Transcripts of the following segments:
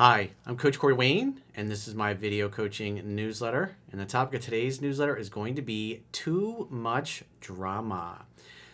Hi, I'm Coach Corey Wayne, and this is my video coaching newsletter. And the topic of today's newsletter is going to be too much drama.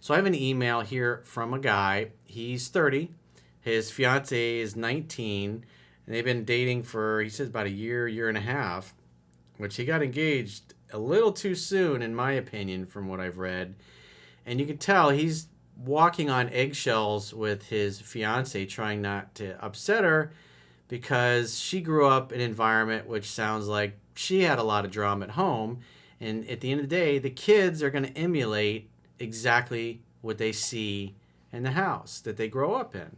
So I have an email here from a guy. He's 30. His fiance is 19. And they've been dating for, he says, about a year and a half, which he got engaged a little too soon, in my opinion, from what I've read. And you can tell he's walking on eggshells with his fiance, trying not to upset her, because she grew up in an environment which sounds like she had a lot of drama at home. And at the end of the day, the kids are going to emulate exactly what they see in the house that they grow up in.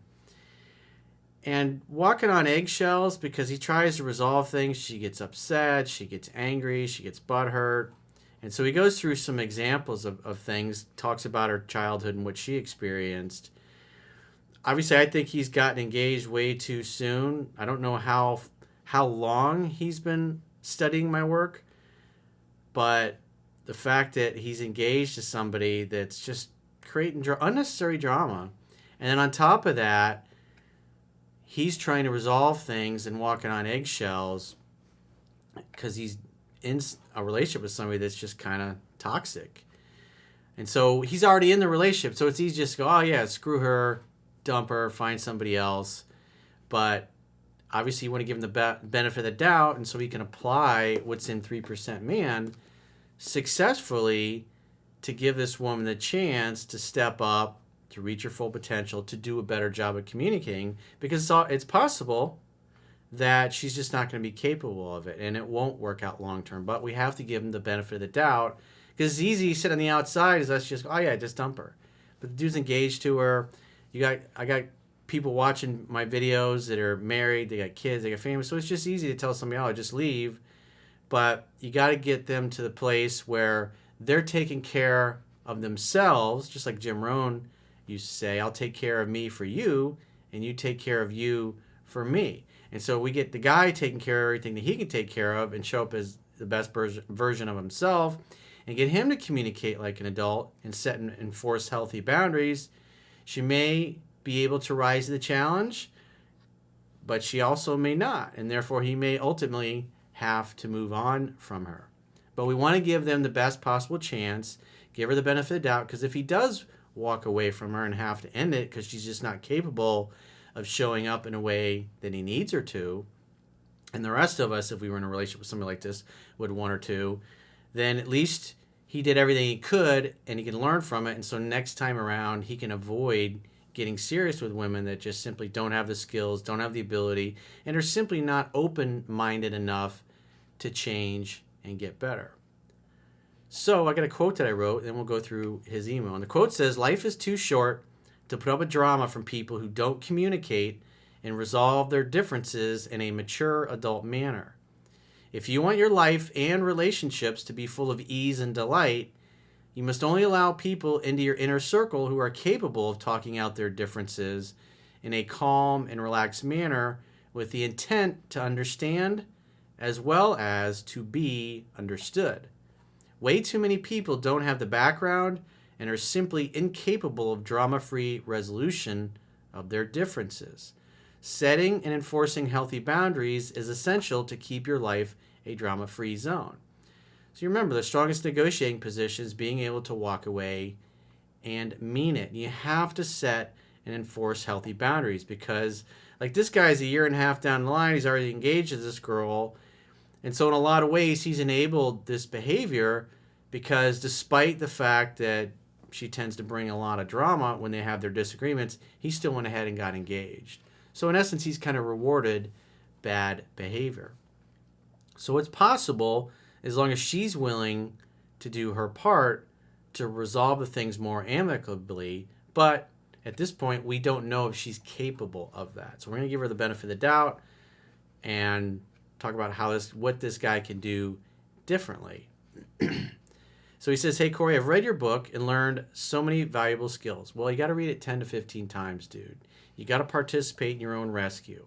And walking on eggshells because he tries to resolve things, she gets upset, she gets angry, she gets butthurt. And so he goes through some examples of things, talks about her childhood and what she experienced. Obviously, I think he's gotten engaged way too soon. I don't know how long he's been studying my work, but the fact that he's engaged to somebody that's just creating unnecessary drama, and then on top of that, he's trying to resolve things and walking on eggshells because he's in a relationship with somebody that's just kind of toxic. And so he's already in the relationship, so it's easy just to go, oh yeah, screw her, dump her, find somebody else. But obviously you want to give him the benefit of the doubt, and so he can apply what's in 3% Man successfully to give this woman the chance to step up, to reach her full potential, to do a better job of communicating, because it's possible that she's just not going to be capable of it, and it won't work out long term. But we have to give him the benefit of the doubt, because it's easy to sit on the outside as us just go, oh yeah, just dump her. But the dude's engaged to her. I got people watching my videos that are married, they got kids, they got family, so it's just easy to tell somebody, oh, just leave. But you got to get them to the place where they're taking care of themselves, just like Jim Rohn used to say, I'll take care of me for you, and you take care of you for me. And so we get the guy taking care of everything that he can take care of and show up as the best version of himself, and get him to communicate like an adult and set and enforce healthy boundaries. She may be able to rise to the challenge, but she also may not, and therefore he may ultimately have to move on from her. But we want to give them the best possible chance, give her the benefit of the doubt, because if he does walk away from her and have to end it because she's just not capable of showing up in a way that he needs her to, and the rest of us, if we were in a relationship with somebody like this, would want her to, then at least he did everything he could and he can learn from it. And so next time around, he can avoid getting serious with women that just simply don't have the skills, don't have the ability, and are simply not open-minded enough to change and get better. So I got a quote that I wrote, and then we'll go through his email. And the quote says, life is too short to put up with drama from people who don't communicate and resolve their differences in a mature adult manner. If you want your life and relationships to be full of ease and delight, you must only allow people into your inner circle who are capable of talking out their differences in a calm and relaxed manner with the intent to understand as well as to be understood. Way too many people don't have the background and are simply incapable of drama-free resolution of their differences. Setting and enforcing healthy boundaries is essential to keep your life a drama-free zone. So you remember, the strongest negotiating position is being able to walk away and mean it. You have to set and enforce healthy boundaries, because like this guy's a year and a half down the line, he's already engaged to this girl. And so in a lot of ways, he's enabled this behavior because despite the fact that she tends to bring a lot of drama when they have their disagreements, he still went ahead and got engaged. So in essence, he's kind of rewarded bad behavior. So it's possible, as long as she's willing to do her part, to resolve the things more amicably. But at this point, we don't know if she's capable of that. So we're going to give her the benefit of the doubt and talk about what this guy can do differently. So he says, hey, Corey, I've read your book and learned so many valuable skills. Well, you got to read it 10 to 15 times, dude. You got to participate in your own rescue.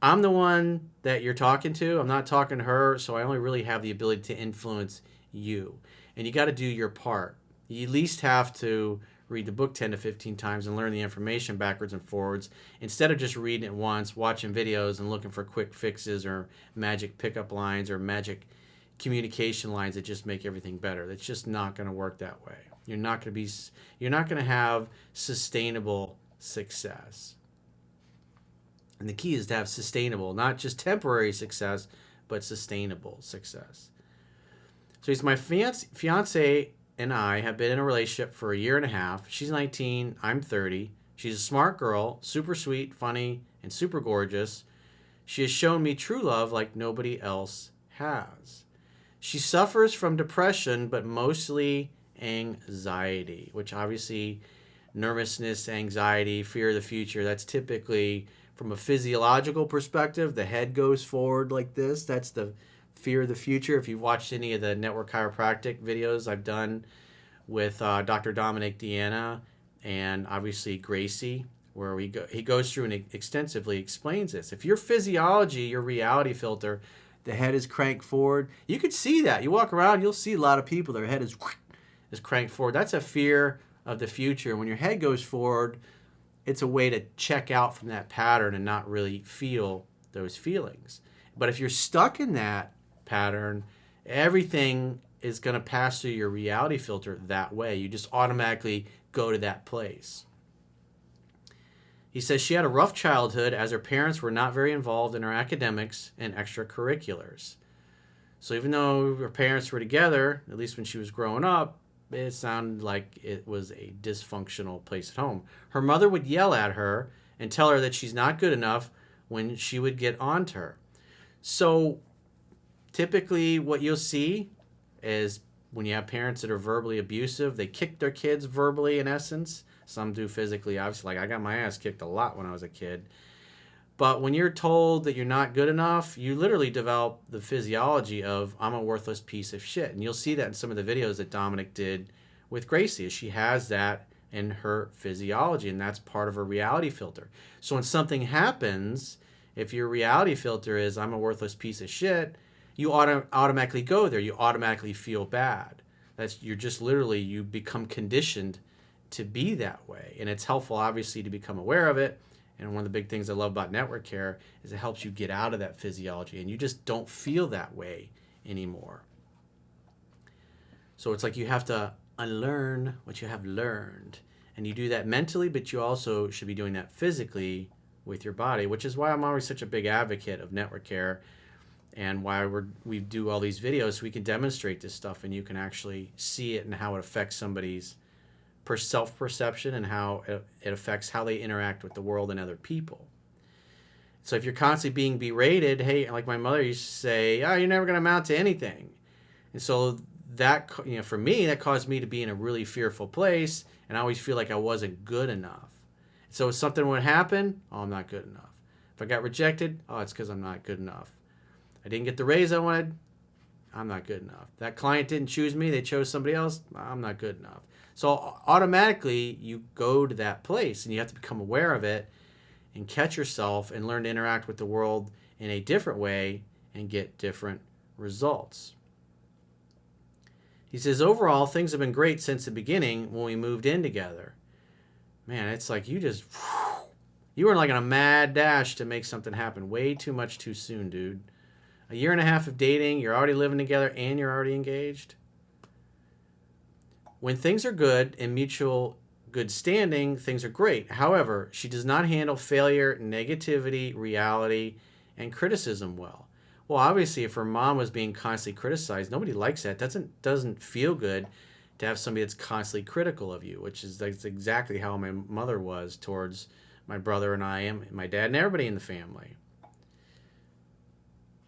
I'm the one that you're talking to. I'm not talking to her, so I only really have the ability to influence you. And you got to do your part. You at least have to read the book 10 to 15 times and learn the information backwards and forwards instead of just reading it once, watching videos and looking for quick fixes or magic pickup lines or magic communication lines that just make everything better. That's just not going to work that way. You're not going to have sustainable success. And the key is to have sustainable, not just temporary success, but sustainable success. So he's my fiance and I have been in a relationship for a year and a half. She's 19, I'm 30. She's a smart girl, super sweet, funny, and super gorgeous. She has shown me true love like nobody else has. She suffers from depression, but mostly anxiety, which obviously nervousness, anxiety, fear of the future, that's typically from a physiological perspective. The head goes forward like this. That's the fear of the future. If you've watched any of the network chiropractic videos I've done with Dr. Dominic Deanna and obviously Gracie, where he goes through and extensively explains this. If your physiology, your reality filter, the head is cranked forward, you could see that. You walk around, you'll see a lot of people, their head is cranked forward. That's a fear of the future. When your head goes forward, it's a way to check out from that pattern and not really feel those feelings. But if you're stuck in that pattern, everything is going to pass through your reality filter that way. You just automatically go to that place. He says she had a rough childhood as her parents were not very involved in her academics and extracurriculars. So even though her parents were together, at least when she was growing up, it sounded like it was a dysfunctional place at home. Her mother would yell at her and tell her that she's not good enough when she would get on to her. So typically what you'll see is when you have parents that are verbally abusive, they kick their kids verbally in essence. Some do physically, obviously. Like I got my ass kicked a lot when I was a kid. But when you're told that you're not good enough, you literally develop the physiology of, I'm a worthless piece of shit. And you'll see that in some of the videos that Dominic did with Gracie. She has that in her physiology, and that's part of her reality filter. So when something happens, if your reality filter is, I'm a worthless piece of shit, you automatically go there. You automatically feel bad. You become conditioned to be that way. And it's helpful, obviously, to become aware of it. And one of the big things I love about network care is it helps you get out of that physiology and you just don't feel that way anymore. So it's like you have to unlearn what you have learned. And you do that mentally, but you also should be doing that physically with your body, which is why I'm always such a big advocate of network care and why we do all these videos so we can demonstrate this stuff and you can actually see it and how it affects somebody's self-perception and how it affects how they interact with the world and other people. So if you're constantly being berated, hey, like my mother used to say, oh, you're never going to amount to anything. And so that, for me, that caused me to be in a really fearful place, and I always feel like I wasn't good enough. So if something would happen, oh, I'm not good enough. If I got rejected, oh, it's because I'm not good enough. I didn't get the raise I wanted, I'm not good enough. That client didn't choose me, they chose somebody else, I'm not good enough. So automatically you go to that place and you have to become aware of it and catch yourself and learn to interact with the world in a different way and get different results. He says, overall, things have been great since the beginning when we moved in together. Man, it's like you were like in a mad dash to make something happen way too much too soon, dude. A year and a half of dating, you're already living together and you're already engaged. When things are good and mutual good standing, things are great. However, she does not handle failure, negativity, reality, and criticism well. Well, obviously, if her mom was being constantly criticized, nobody likes that. Doesn't feel good to have somebody that's constantly critical of you, that's exactly how my mother was towards my brother and I, and my dad, and everybody in the family.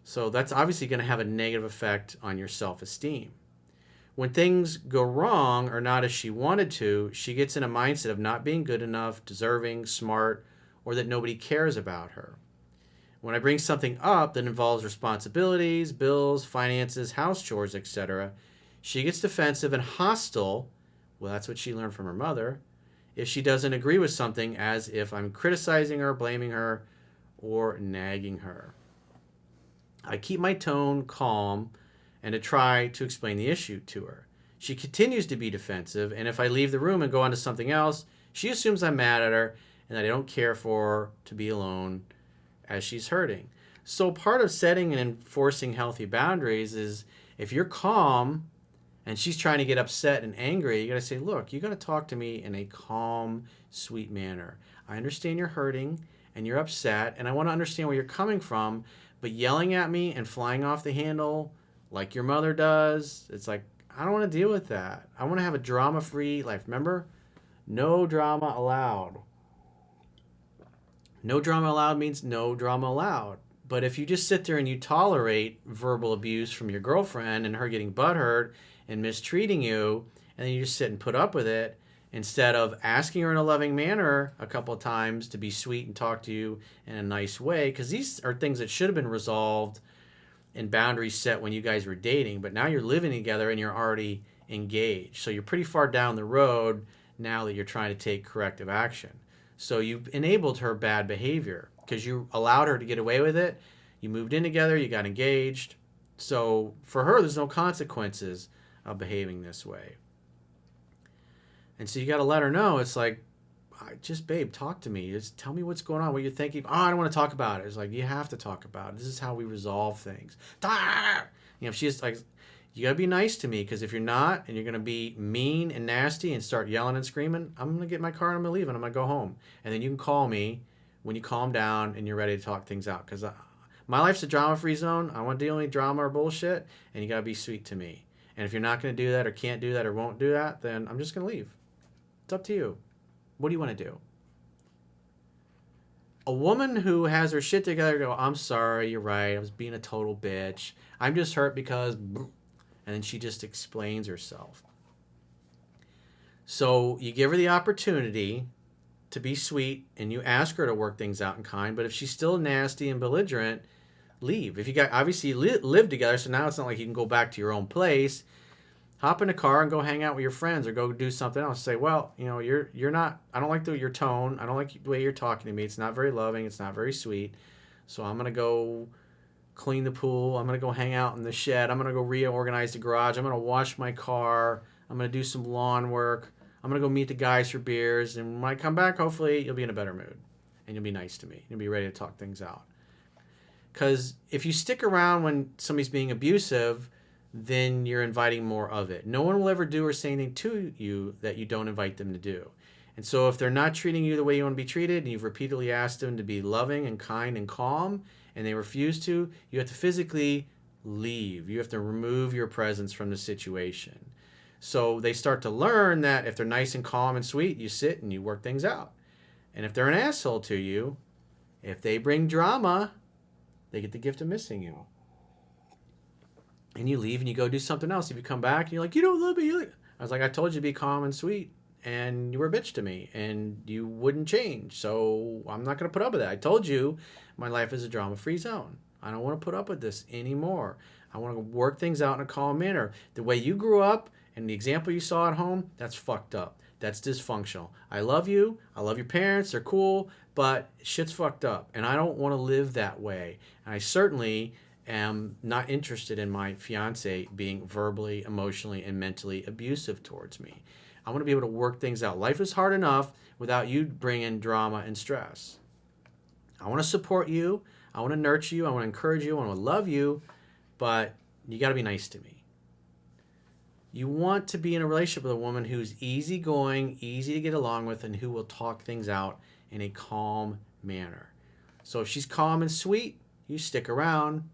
So that's obviously going to have a negative effect on your self-esteem. When things go wrong or not as she wanted to, she gets in a mindset of not being good enough, deserving, smart, or that nobody cares about her. When I bring something up that involves responsibilities, bills, finances, house chores, etc., she gets defensive and hostile. Well, that's what she learned from her mother. If she doesn't agree with something, as if I'm criticizing her, blaming her, or nagging her. I keep my tone calm and to try to explain the issue to her. She continues to be defensive, and if I leave the room and go on to something else, she assumes I'm mad at her and that I don't care for her to be alone as she's hurting. So part of setting and enforcing healthy boundaries is if you're calm and she's trying to get upset and angry, you got to say, look, you got to talk to me in a calm, sweet manner. I understand you're hurting and you're upset, and I want to understand where you're coming from, but yelling at me and flying off the handle like your mother does, it's like, I don't want to deal with that. I want to have a drama-free life. Remember? No drama allowed. No drama allowed means no drama allowed. But if you just sit there and you tolerate verbal abuse from your girlfriend and her getting butthurt and mistreating you, and then you just sit and put up with it, instead of asking her in a loving manner a couple of times to be sweet and talk to you in a nice way, because these are things that should have been resolved and boundaries set when you guys were dating, but now you're living together and you're already engaged. So you're pretty far down the road now that you're trying to take corrective action. So you've enabled her bad behavior because you allowed her to get away with it. You moved in together, you got engaged. So for her, there's no consequences of behaving this way. And so you got to let her know. It's like, just, babe, talk to me. Just tell me what's going on, what you're thinking. Oh, I don't want to talk about it. It's like, you have to talk about it. This is how we resolve things. You know, she's like, you got to be nice to me, because if you're not and you're going to be mean and nasty and start yelling and screaming, I'm going to get in my car and I'm going to leave and I'm going to go home. And then you can call me when you calm down and you're ready to talk things out, because my life's a drama-free zone. I want to deal with drama or bullshit, and you got to be sweet to me. And if you're not going to do that or can't do that or won't do that, then I'm just going to leave. It's up to you. What do you want to do? A woman who has her shit together go, I'm sorry, you're right, I was being a total bitch. I'm just hurt because... And then she just explains herself. So you give her the opportunity to be sweet, and you ask her to work things out in kind, but if she's still nasty and belligerent, leave. If you got obviously live together, so now it's not like you can go back to your own place. Hop in a car and go hang out with your friends or go do something else. Say, well, you know, you're not, I don't like your tone. I don't like the way you're talking to me. It's not very loving. It's not very sweet. So I'm going to go clean the pool. I'm going to go hang out in the shed. I'm going to go reorganize the garage. I'm going to wash my car. I'm going to do some lawn work. I'm going to go meet the guys for beers. And when I come back, hopefully you'll be in a better mood and you'll be nice to me. You'll be ready to talk things out. Because if you stick around when somebody's being abusive, then you're inviting more of it. No one will ever do or say anything to you that you don't invite them to do. And so if they're not treating you the way you want to be treated, and you've repeatedly asked them to be loving and kind and calm, and they refuse to, you have to physically leave. You have to remove your presence from the situation. So they start to learn that if they're nice and calm and sweet, you sit and you work things out. And if they're an asshole to you, if they bring drama, they get the gift of missing you. And you leave and you go do something else. If you come back and you're like, you don't love me. I was like, I told you to be calm and sweet, and you were a bitch to me, and you wouldn't change. So I'm not going to put up with that. I told you my life is a drama-free zone. I don't want to put up with this anymore. I want to work things out in a calm manner. The way you grew up and the example you saw at home, that's fucked up. That's dysfunctional. I love you. I love your parents. They're cool, but shit's fucked up, and I don't want to live that way. And I certainly am not interested in my fiance being verbally, emotionally, and mentally abusive towards me. I want to be able to work things out. Life is hard enough without you bringing drama and stress. I want to support you. I want to nurture you. I want to encourage you. I want to love you, but you got to be nice to me. You want to be in a relationship with a woman who's easygoing, easy to get along with, and who will talk things out in a calm manner. So if she's calm and sweet, you stick around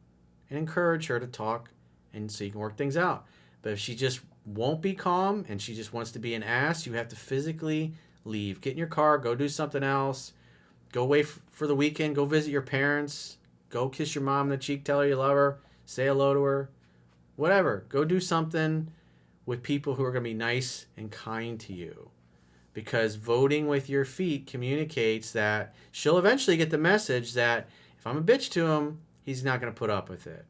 and encourage her to talk, and so you can work things out. But if she just won't be calm and she just wants to be an ass, you have to physically leave. Get in your car, go do something else, go away for the weekend, go visit your parents, go kiss your mom on the cheek, tell her you love her, say hello to her, whatever. Go do something with people who are going to be nice and kind to you. Because voting with your feet communicates that she'll eventually get the message that if I'm a bitch to him, he's not going to put up with it.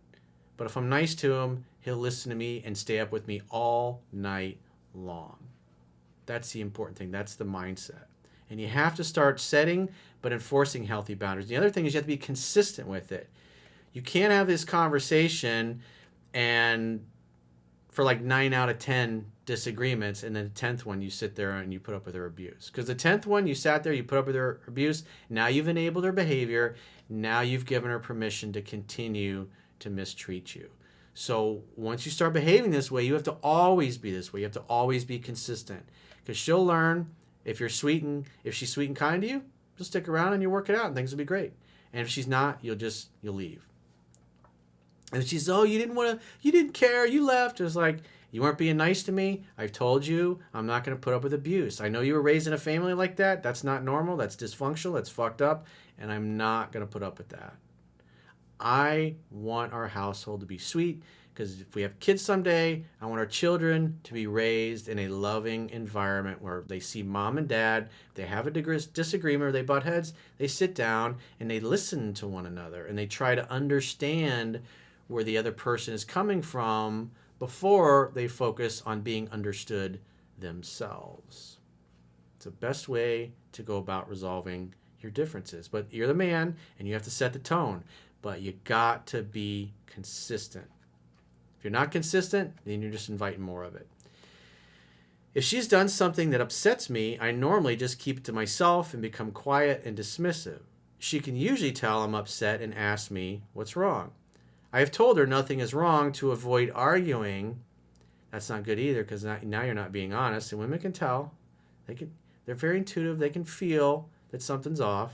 But if I'm nice to him, he'll listen to me and stay up with me all night long. That's the important thing. That's the mindset. And you have to start setting but enforcing healthy boundaries. The other thing is you have to be consistent with it. You can't have this conversation and for like 9 out of 10 disagreements, and then the 10th one you sit there and you put up with her abuse. Because the 10th one you sat there, you put up with her abuse, now you've enabled her behavior, now you've given her permission to continue to mistreat you. So once you start behaving this way, you have to always be this way. You have to always be consistent, because she'll learn if she's sweet and kind to you, you'll stick around and you work it out and things will be great. And if she's not, you'll leave. And she's, oh, you didn't care, you left. It's like, you weren't being nice to me. I've told you I'm not going to put up with abuse. I know you were raised in a family like that. That's not normal. That's dysfunctional. That's fucked up. And I'm not going to put up with that. I want our household to be sweet, because if we have kids someday, I want our children to be raised in a loving environment where they see mom and dad. If they have a disagreement or they butt heads, they sit down and they listen to one another and they try to understand where the other person is coming from before they focus on being understood themselves. It's the best way to go about resolving your differences. But you're the man and you have to set the tone. But you got to be consistent. If you're not consistent, then you're just inviting more of it. If she's done something that upsets me, I normally just keep it to myself and become quiet and dismissive. She can usually tell I'm upset and ask me what's wrong. I have told her nothing is wrong to avoid arguing. That's not good either, because now you're not being honest. And women can tell. They're very intuitive. They can feel that something's off.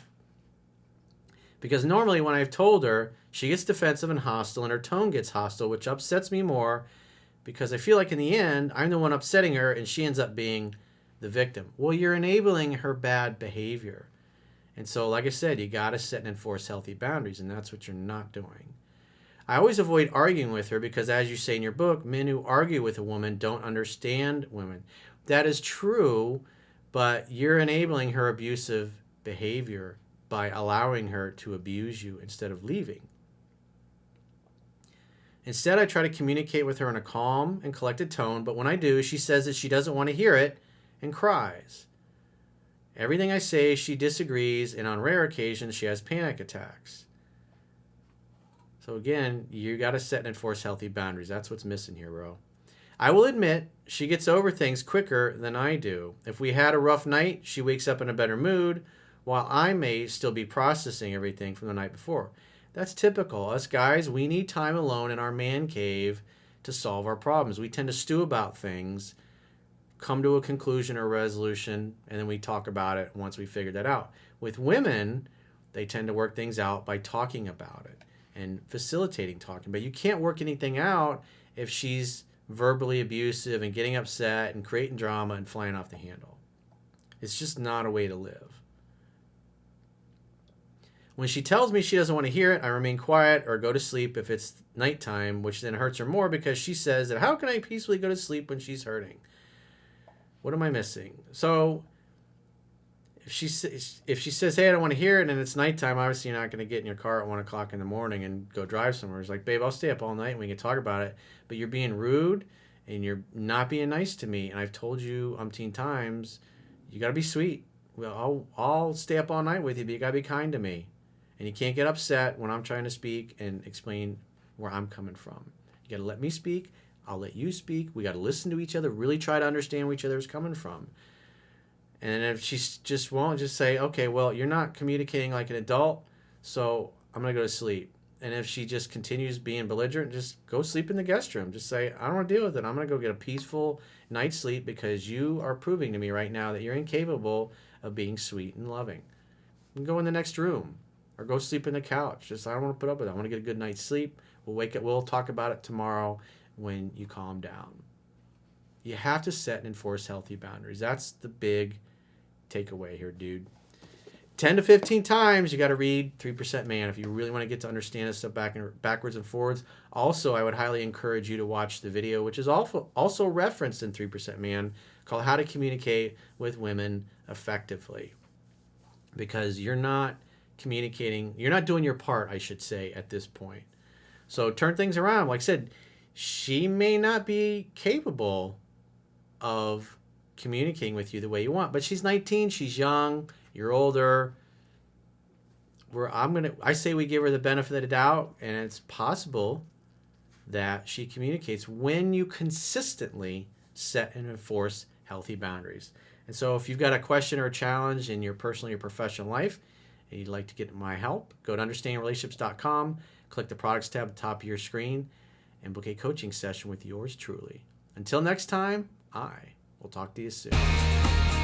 Because normally when I've told her, she gets defensive and hostile, and her tone gets hostile, which upsets me more, because I feel like in the end, I'm the one upsetting her, and she ends up being the victim. Well, you're enabling her bad behavior. And so, like I said, you got to set and enforce healthy boundaries, and that's what you're not doing. I always avoid arguing with her because, as you say in your book, men who argue with a woman don't understand women. That is true, but you're enabling her abusive behavior by allowing her to abuse you instead of leaving. Instead, I try to communicate with her in a calm and collected tone, but when I do, she says that she doesn't want to hear it and cries. Everything I say, she disagrees, and on rare occasions, she has panic attacks. So again, you got to set and enforce healthy boundaries. That's what's missing here, bro. I will admit, she gets over things quicker than I do. If we had a rough night, she wakes up in a better mood, while I may still be processing everything from the night before. That's typical. Us guys, we need time alone in our man cave to solve our problems. We tend to stew about things, come to a conclusion or resolution, and then we talk about it once we figure that out. With women, they tend to work things out by talking about it and facilitating talking. But you can't work anything out if she's verbally abusive and getting upset and creating drama and flying off the handle. It's just not a way to live. When she tells me she doesn't want to hear it, I remain quiet or go to sleep if it's nighttime, which then hurts her more because she says that how can I peacefully go to sleep when she's hurting? What am I missing? So if she says, hey, I don't want to hear it, and it's nighttime, obviously you're not going to get in your car at 1 o'clock in the morning and go drive somewhere. It's like, babe, I'll stay up all night and we can talk about it, but you're being rude and you're not being nice to me, and I've told you umpteen times, you got to be sweet. Well, I'll stay up all night with you, but you got to be kind to me. And you can't get upset when I'm trying to speak and explain where I'm coming from. You got to let me speak. I'll let you speak. We got to listen to each other, really try to understand where each other is coming from. And if she just won't, just say, okay, well, you're not communicating like an adult, so I'm going to go to sleep. And if she just continues being belligerent, just go sleep in the guest room. Just say, I don't want to deal with it. I'm going to go get a peaceful night's sleep because you are proving to me right now that you're incapable of being sweet and loving. And go in the next room. Or go sleep in the couch. Just, I don't want to put up with it. I want to get a good night's sleep. We'll wake up. We'll talk about it tomorrow when you calm down. You have to set and enforce healthy boundaries. That's the big takeaway here, dude. 10 to 15 times you got to read 3% Man if you really want to get to understand this stuff backwards and forwards. Also, I would highly encourage you to watch the video, which is also referenced in 3% Man, called How to Communicate with Women Effectively. Because you're not communicating, you're not doing your part, I should say, at this point. So turn things around. Like I said, she may not be capable of communicating with you the way you want, but she's 19, she's young, you're older. I say we give her the benefit of the doubt, and it's possible that she communicates when you consistently set and enforce healthy boundaries. And so if you've got a question or a challenge in your personal or professional life and you'd like to get my help, go to understandingrelationships.com, click the products tab at the top of your screen, and book a coaching session with yours truly. Until next time, I will talk to you soon.